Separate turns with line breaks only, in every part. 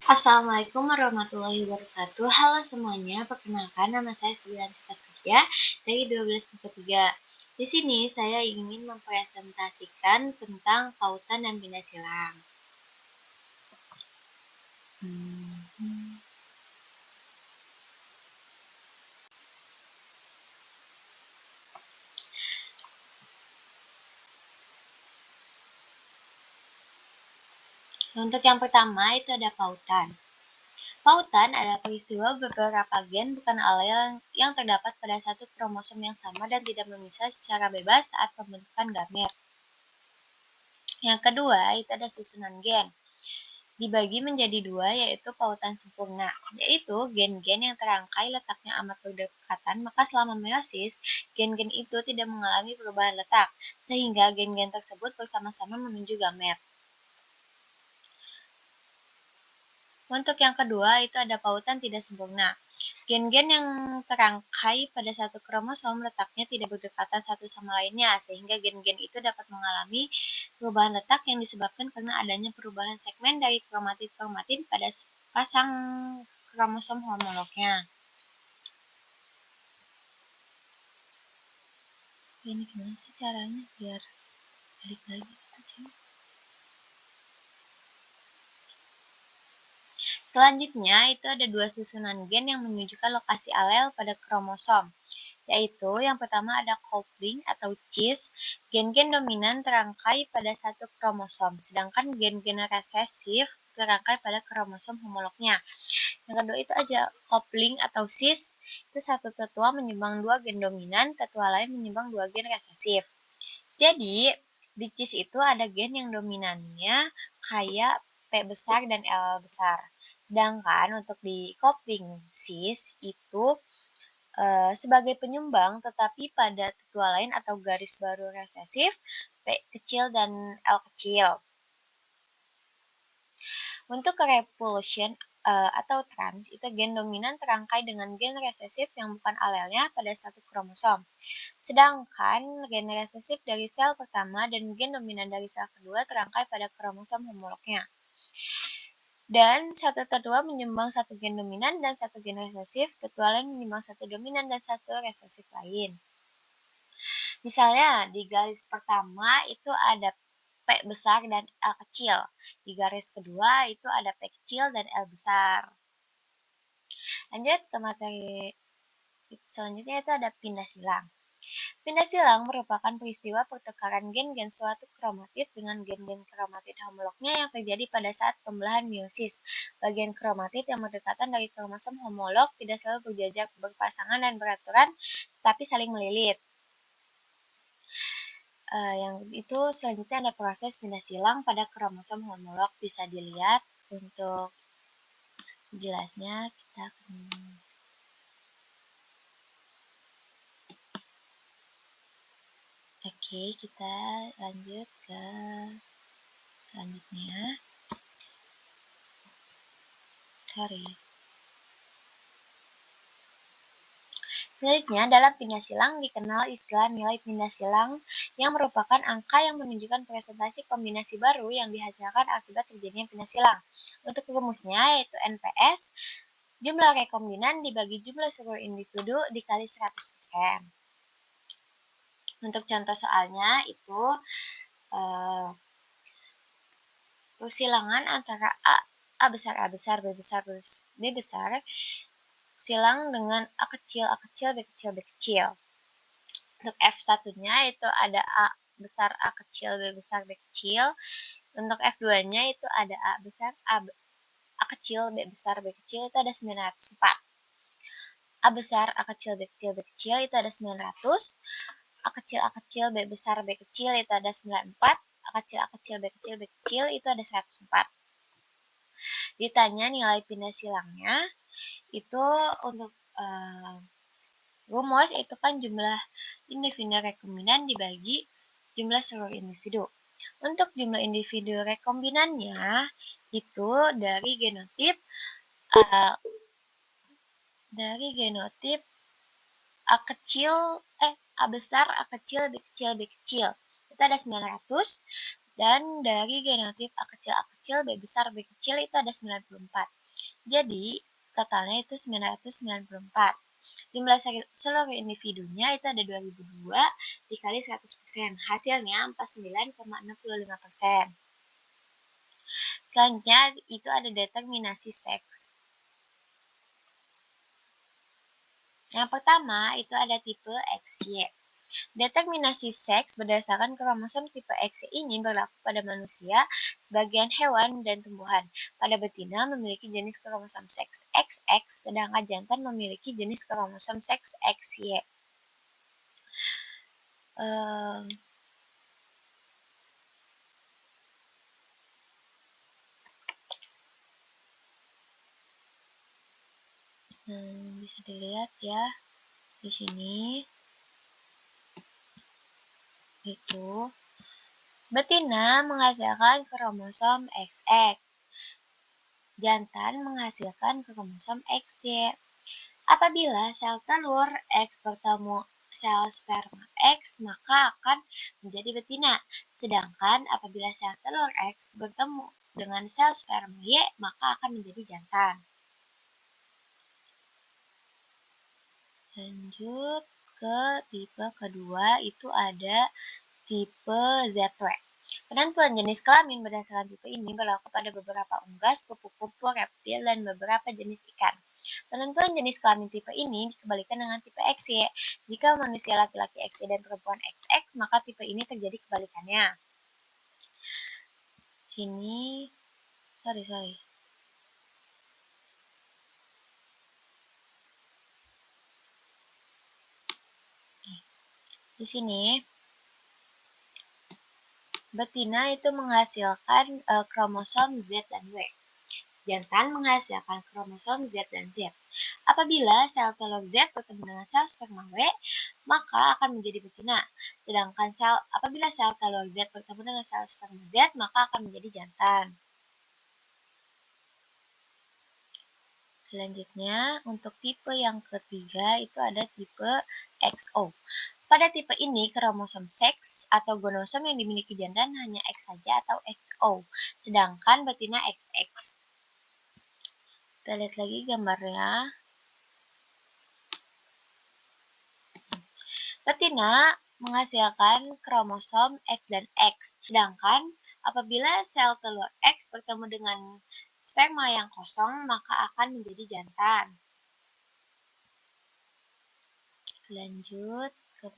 Assalamualaikum warahmatullahi wabarakatuh. Halo semuanya, perkenalkan nama saya Subiantika Surya dari 12-3. Di sini saya ingin mempresentasikan tentang pautan dan bina silang. Untuk yang pertama itu ada pautan. Pautan adalah peristiwa beberapa gen bukan alel yang terdapat pada satu kromosom yang sama dan tidak memisah secara bebas saat pembentukan gamet. Yang kedua itu ada susunan gen. Dibagi menjadi dua, yaitu pautan sempurna, yaitu gen-gen yang terangkai letaknya amat berdekatan, maka selama meiosis, gen-gen itu tidak mengalami perubahan letak, sehingga gen-gen tersebut bersama-sama menuju gamet. Untuk yang kedua, itu ada pautan tidak sempurna. Gen-gen yang terangkai pada satu kromosom letaknya tidak berdekatan satu sama lainnya, sehingga gen-gen itu dapat mengalami perubahan letak yang disebabkan karena adanya perubahan segmen dari kromatid-kromatid pada pasang kromosom homolognya. Ini gimana sih caranya biar balik lagi gitu? Selanjutnya, itu ada dua susunan gen yang menunjukkan lokasi alel pada kromosom, yaitu yang pertama ada coupling atau cis, gen-gen dominan terangkai pada satu kromosom, sedangkan gen-gen resesif terangkai pada kromosom homolognya. Yang kedua itu ada coupling atau cis, itu satu tetua menyumbang dua gen dominan, tetua lain menyumbang dua gen resesif. Jadi, di cis itu ada gen yang dominannya kayak P besar dan L besar. Sedangkan untuk di coupling cis itu sebagai penyumbang, tetapi pada tetua lain atau garis baru resesif, P kecil dan L kecil. Untuk repulsion atau trans, itu gen dominan terangkai dengan gen resesif yang bukan alelnya pada satu kromosom. Sedangkan gen resesif dari sel pertama dan gen dominan dari sel kedua terangkai pada kromosom homolognya. Dan satu tetua menyumbang satu gen dominan dan satu gen resesif, tetua lain menyumbang satu dominan dan satu resesif lain. Misalnya di garis pertama itu ada P besar dan L kecil. Di garis kedua itu ada P kecil dan L besar. Lanjut ke materi selanjutnya itu ada pindah silang. Pindah silang merupakan peristiwa pertukaran gen-gen suatu kromatid dengan gen-gen kromatid homolognya yang terjadi pada saat pembelahan meiosis. Bagian kromatid yang berdekatan dari kromosom homolog tidak selalu berjajar berpasangan dan beraturan, tapi saling melilit. Yang itu selanjutnya ada proses pindah silang pada kromosom homolog, bisa dilihat. Untuk jelasnya kita Oke, kita lanjut ke selanjutnya. Selanjutnya, dalam pindah silang dikenal istilah nilai pindah silang yang merupakan angka yang menunjukkan presentasi kombinasi baru yang dihasilkan akibat terjadinya pindah silang. Untuk rumusnya yaitu NPS, jumlah rekombinan dibagi jumlah seluruh individu dikali 100%. Untuk contoh soalnya itu persilangan antara A besar, B besar, B besar, silang dengan A kecil, B kecil, B kecil. Untuk F1-nya itu ada A besar, A kecil, B besar, B kecil. Untuk F2-nya itu ada A besar, A kecil, B besar, B kecil, itu ada 904. A besar, A kecil, B kecil, B kecil, itu ada 900. A kecil, B besar, B kecil, itu ada 94. A kecil, B kecil, B kecil, itu ada 104. Ditanya nilai pindah silangnya, itu untuk rumus itu kan jumlah individu rekombinan dibagi jumlah seluruh individu. Untuk jumlah individu rekombinannya itu dari genotip A kecil, A besar, A kecil, B kecil, B kecil. Itu ada 900. Dan dari genotip A kecil, B besar, B kecil itu ada 94. Jadi, totalnya itu 994. Jumlah seluruh individunya itu ada 2002 dikali 100%. Hasilnya 49,65%. Selanjutnya itu ada determinasi seks. Yang pertama itu ada tipe XY. Determinasi seks berdasarkan kromosom tipe XY ini berlaku pada manusia, sebagian hewan, dan tumbuhan. Pada betina memiliki jenis kromosom seks XX, sedangkan jantan memiliki jenis kromosom seks XY. Bisa dilihat ya di sini itu betina menghasilkan kromosom XX, jantan menghasilkan kromosom XY. Apabila sel telur X bertemu sel sperma X, maka akan menjadi betina. Sedangkan apabila sel telur X bertemu dengan sel sperma Y, maka akan menjadi jantan. Lanjut ke tipe kedua, itu ada tipe ZW. Penentuan jenis kelamin berdasarkan tipe ini berlaku pada beberapa unggas, kupu-kupu, reptil, dan beberapa jenis ikan. Penentuan jenis kelamin tipe ini dikembalikan dengan tipe XY. Jika manusia laki-laki XY dan perempuan XX, maka tipe ini terjadi kebalikannya. Sini, sorry. Di sini, betina itu menghasilkan kromosom Z dan W. Jantan menghasilkan kromosom Z dan Z. Apabila sel telur Z bertemu dengan sel sperma W, maka akan menjadi betina. Sedangkan apabila sel telur Z bertemu dengan sel sperma Z, maka akan menjadi jantan. Selanjutnya, untuk tipe yang ketiga itu ada tipe XO. Pada tipe ini, kromosom seks atau gonosom yang dimiliki jantan hanya X saja atau XO, sedangkan betina XX. Kita lihat lagi gambarnya. Betina menghasilkan kromosom X dan X, sedangkan apabila sel telur X bertemu dengan sperma yang kosong, maka akan menjadi jantan. Lanjut ke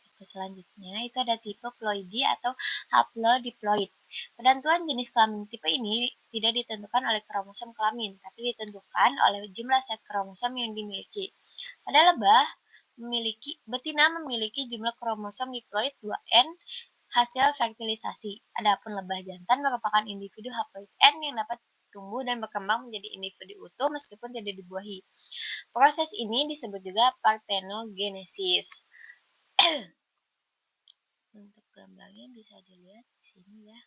tipe selanjutnya, itu ada tipe ploidi atau haplodiploid. Penentuan jenis kelamin tipe ini tidak ditentukan oleh kromosom kelamin, tapi ditentukan oleh jumlah set kromosom yang dimiliki. Pada lebah, betina memiliki jumlah kromosom diploid 2N hasil fertilisasi. Adapun lebah jantan merupakan individu haploid N yang dapat tumbuh dan berkembang menjadi individu utuh meskipun tidak dibuahi. Proses ini disebut juga parthenogenesis. Untuk gambarnya bisa dilihat di sini ya.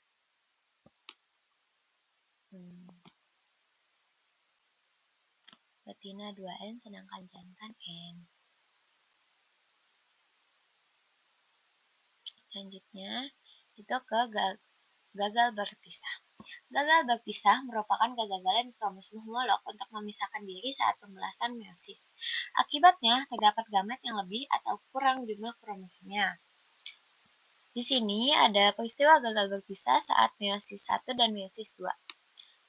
Betina 2N sedangkan jantan N. Selanjutnya itu ke gagal berpisah. Gagal berpisah merupakan kegagalan kromosom homolog untuk memisahkan diri saat pembelasan meiosis. Akibatnya, terdapat gamet yang lebih atau kurang jumlah kromosomnya. Di sini ada peristiwa gagal berpisah saat meiosis 1 dan meiosis 2.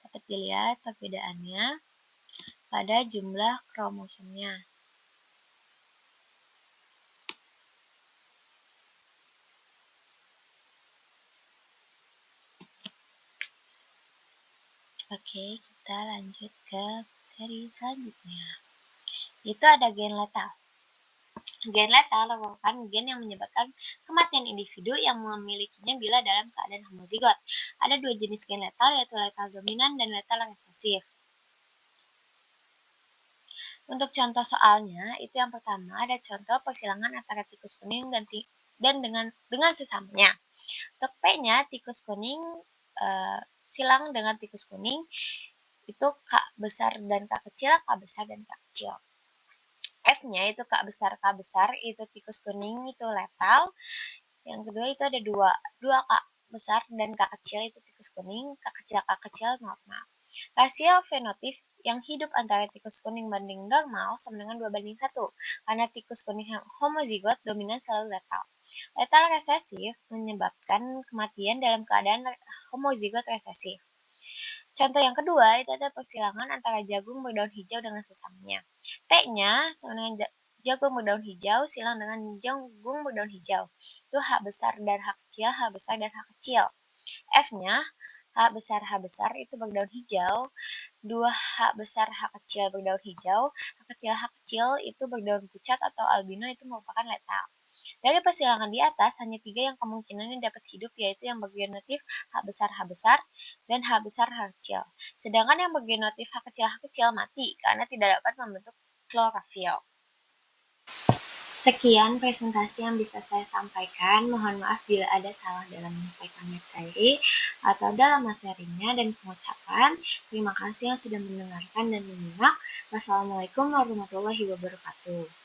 Dapat dilihat perbedaannya pada jumlah kromosomnya. Oke, kita lanjut ke materi selanjutnya. Itu ada gen letal. Gen letal merupakan gen yang menyebabkan kematian individu yang memilikinya bila dalam keadaan homozigot. Ada dua jenis gen letal, yaitu letal dominan dan letal resesif. Untuk contoh soalnya, itu yang pertama ada contoh persilangan antara tikus kuning dan dengan sesamanya. Untuk P-nya, tikus kuning silang dengan tikus kuning, itu K besar dan K kecil, K besar dan K kecil. F-nya itu K besar, itu tikus kuning itu letal. Yang kedua itu ada dua K besar dan K kecil itu tikus kuning, K kecil normal. Rasio fenotip yang hidup antara tikus kuning banding normal sama dengan 2:1, karena tikus kuning yang homozigot dominan selalu letal. Letal resesif menyebabkan kematian dalam keadaan homozigot resesif. Contoh yang kedua itu ada persilangan antara jagung berdaun hijau dengan sesamanya. T-nya sama dengan jagung berdaun hijau silang dengan jagung berdaun hijau. Itu H besar dan H kecil, H besar dan H kecil. F-nya H besar itu berdaun hijau, 2H besar H kecil berdaun hijau, H kecil itu berdaun pucat atau albino itu merupakan letal. Dari persilangan di atas, hanya 3 yang kemungkinannya dapat hidup, yaitu yang bergenotif H besar, dan H besar H kecil. Sedangkan yang bergenotif H kecil mati karena tidak dapat membentuk klorofil. Sekian presentasi yang bisa saya sampaikan. Mohon maaf bila ada salah dalam menyampaikan materi atau dalam materinya dan pengucapan. Terima kasih yang sudah mendengarkan dan menyimak. Wassalamualaikum warahmatullahi wabarakatuh.